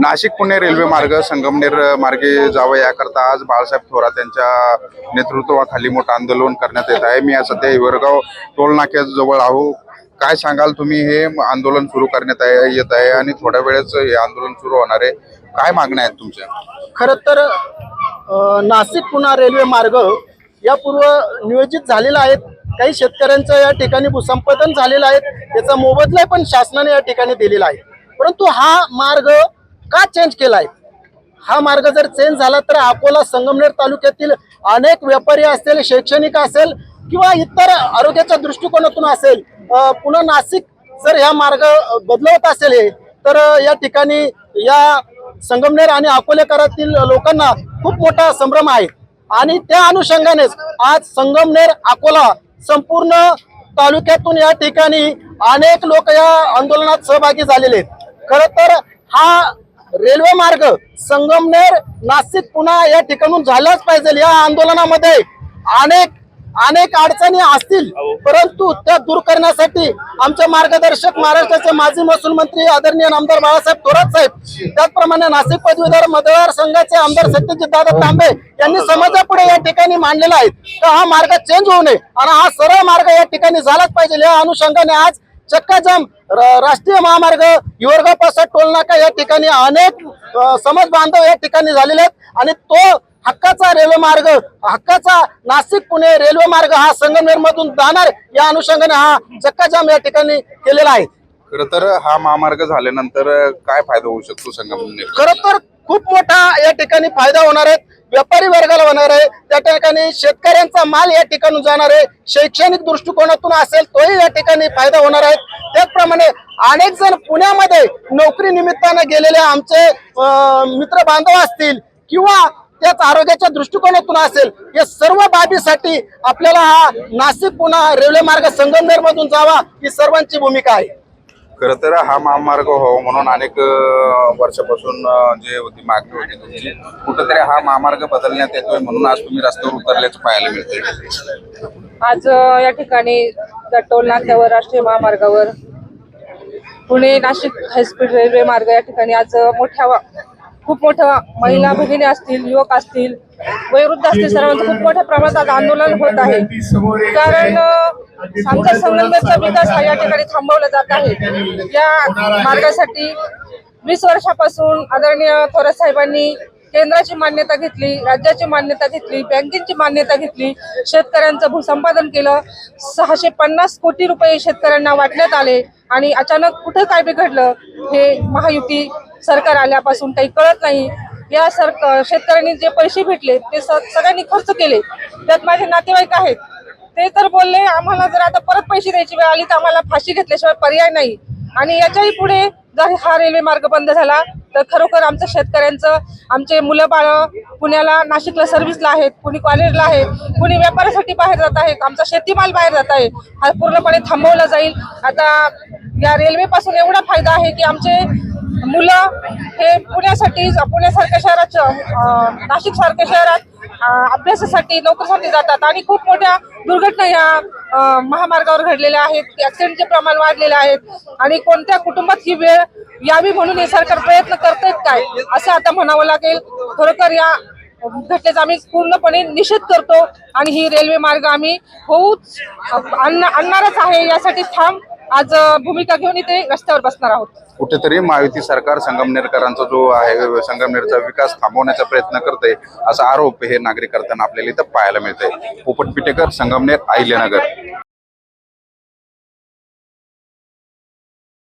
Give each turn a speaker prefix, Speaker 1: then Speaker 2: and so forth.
Speaker 1: Nashik Pune railway मार्ग संगमनेर मार्गे जावं याकरता आज बाळासाहेब थोरात यांच्या नेतृत्वाखाली मोठं आंदोलन करण्यात येत आहे। मी आज सध्या हिवरगाव टोल नाक्याजवळ आहो। काय सांगाल तुम्ही? हे आंदोलन सुरू करण्यात येत आहे आणि थोड्या वेळेच हे आंदोलन सुरू होणार आहे। काय मागण्या आहेत तुमच्या?
Speaker 2: खरं तर नाशिक पुणे रेल्वे मार्ग यापूर्व नियोजित झालेला आहे। काही शेतकऱ्यांचं या ठिकाणी भूसंपादन झालेलं आहे, त्याचा मोबदला पण शासनाने या ठिकाणी दिलेला आहे। परंतु हा मार्ग का चेंज केलाय? हा मार्ग जर चेंज झाला तर अकोला संगमनेर तालुक्यातील अनेक व्यापारी असेल, शैक्षणिक असेल किंवा इतर आरोग्याच्या दृष्टिकोनातून असेल, पुन्हा नाशिक जर हा मार्ग बदलवत असेल हे, तर या ठिकाणी या संगमनेर आणि अकोलेकरातील लोकांना खूप मोठा संभ्रम आहे। आणि त्या अनुषंगानेच आज संगमनेर अकोला संपूर्ण तालुक्यातून या ठिकाणी अनेक लोक या आंदोलनात सहभागी झालेले आहेत। खरं तर हा रेल्वे मार्ग संगमनेर नाशिक पुणे या ठिकाणून झालाच पाहिजे। या आंदोलनामध्ये अनेक अडचणी असतील, परंतु त्या दूर करण्यासाठी आमचे मार्गदर्शक महाराष्ट्राचे माजी महसूल मंत्री आदरणीय आमदार बाळासाहेब थोरात साहेब, त्याचप्रमाणे नाशिक पदवीधर मतदारसंघाचे आमदार सत्यजित दादा तांबे यांनी समाजापुढे या ठिकाणी मांडलेला आहे तर हा मार्ग चेंज होऊ नये आणि हा सरळ मार्ग या ठिकाणी झालाच पाहिजे। या अनुषंगाने आज चक्काजाम राष्ट्रीय महामार्ग हिवरगाव पासून टोल नाका या ठिकाणी अनेक समाज बांधव या ठिकाणी झालेले आहेत आणि तो हक्काचा रेल्वे मार्ग, हक्काचा नाशिक पुणे रेल्वे मार्ग हा संगमनेर मधून जाणार या अनुषंगाने हा चक्काजाम या ठिकाणी केलेला आहे।
Speaker 1: खरं तर हा महामार्ग झाल्यानंतर काय फायदा होऊ शकतो संगमनेर?
Speaker 2: खरं तर खूप मोठा या ठिकाणी फायदा होणार आहे। व्यापारी वर्गाला होणार आहे, त्या ठिकाणी शेतकऱ्यांचा माल या ठिकाणून जाणार आहे, शैक्षणिक दृष्टिकोनातून असेल तोही या ठिकाणी फायदा होणार आहे। त्याचप्रमाणे अनेक जण पुण्यामध्ये नोकरी निमित्ताने गेलेले आमचे मित्र बांधव असतील किंवा त्याच आरोग्याच्या दृष्टिकोनातून असेल, या सर्व बाबीसाठी आपल्याला हा नाशिक पुणे रेल्वे मार्ग संगमनेर मधून जावा ही सर्वांची भूमिका आहे।
Speaker 1: खरं तर हा महामार्ग हो म्हणून अनेक वर्षापासून जे होती मागणी होती तुमची, कुठेतरी हा महामार्ग बदलण्यात येतोय म्हणून आज तुम्ही रस्त्यावर उतरल्याचं पाहायला मिळतंय।
Speaker 3: आज या ठिकाणी त्या टोल नाक्यावर राष्ट्रीय महामार्गावर पुणे नाशिक हायस्पीड रेल्वे मार्ग या ठिकाणी आज खूप मोठ्या महिला भगिनी असतील, युवक असतील, वयोवृद्ध असतील, सर्वांचं खूप मोठ्या प्रमाणात आज आंदोलन होत आहे। कारण आमचा संगमनेरचा विकास हा या ठिकाणी थांबवला जात आहे। या मार्गासाठी 20 वर्षापासून आदरणीय थोरात साहेबांनी केंद्राची मान्यता घेतली, राज्याची मान्यता घेतली, बँकेची मान्यता घेतली, शेतकऱ्यांचं भूसंपादन केलं, 650 कोटी रुपये शेतकऱ्यांना वाटण्यात आले आणि अचानक कुठं काय बिघडलं हे महायुती सरकार आल्यापासून काही कळत नाही। या शेतकऱ्यांनी जे पैसे भेटले ते सगळ्यांनी खर्च केले। त्यात माझे नातेवाईक आहेत, ते तर बोलले आम्हाला जर आता परत पैसे द्यायची वेळ आली तर आम्हाला फाशी घेतल्याशिवाय पर्याय नाही। आणि याच्याही पुढे जर हा रेल्वे मार्ग बंद झाला तर खरोखर आमच्या शेतकऱ्यांचं, आमचे मुलं बाळ पुण्याला नाशिकला सर्व्हिसला आहेत, कुणी कॉलेजला आहेत, कुणी व्यापारासाठी बाहेर जात आहेत, आमचा शेतीमाल बाहेर जात आहे, हा पूर्णपणे थांबवला जाईल। आता या रेल्वेपासून एवढा फायदा आहे की आमचे मुलं हे पुण्यासारख्या शहरात, नाशिक सारख्या शहरात अभ्यासासाठी, नोकरीसाठी जातात आणि खूप मोठ्या दुर्घटना या महामार्गावर घडलेल्या आहेत, ऍक्सिडेंटचे प्रमाण वाढलेले आहेत आणि कोणत्या कुटुंबात ही वेळ यावी म्हणून हे सरकार प्रयत्न करतायत काय असं आता म्हणावं लागेल। खरोखर या घटनेचा आम्ही पूर्णपणे निषेध करतो आणि ही रेल्वे मार्ग आम्ही होऊच आणणारच आहे। यासाठी ठाम आज भूमिका घेऊन इथे रस्त्यावर बसणार आहोत।
Speaker 1: कुठेतरी महायुती सरकार संगमनेरकरांचा जो आहे संगमनेरचा विकास थांबवण्याचा प्रयत्न करते असा आरोप हे नागरिक करताना आपल्याला इथं पाहायला मिळतंय। पोपट पिटेकर, संगमनेर, अहिल्यानगर।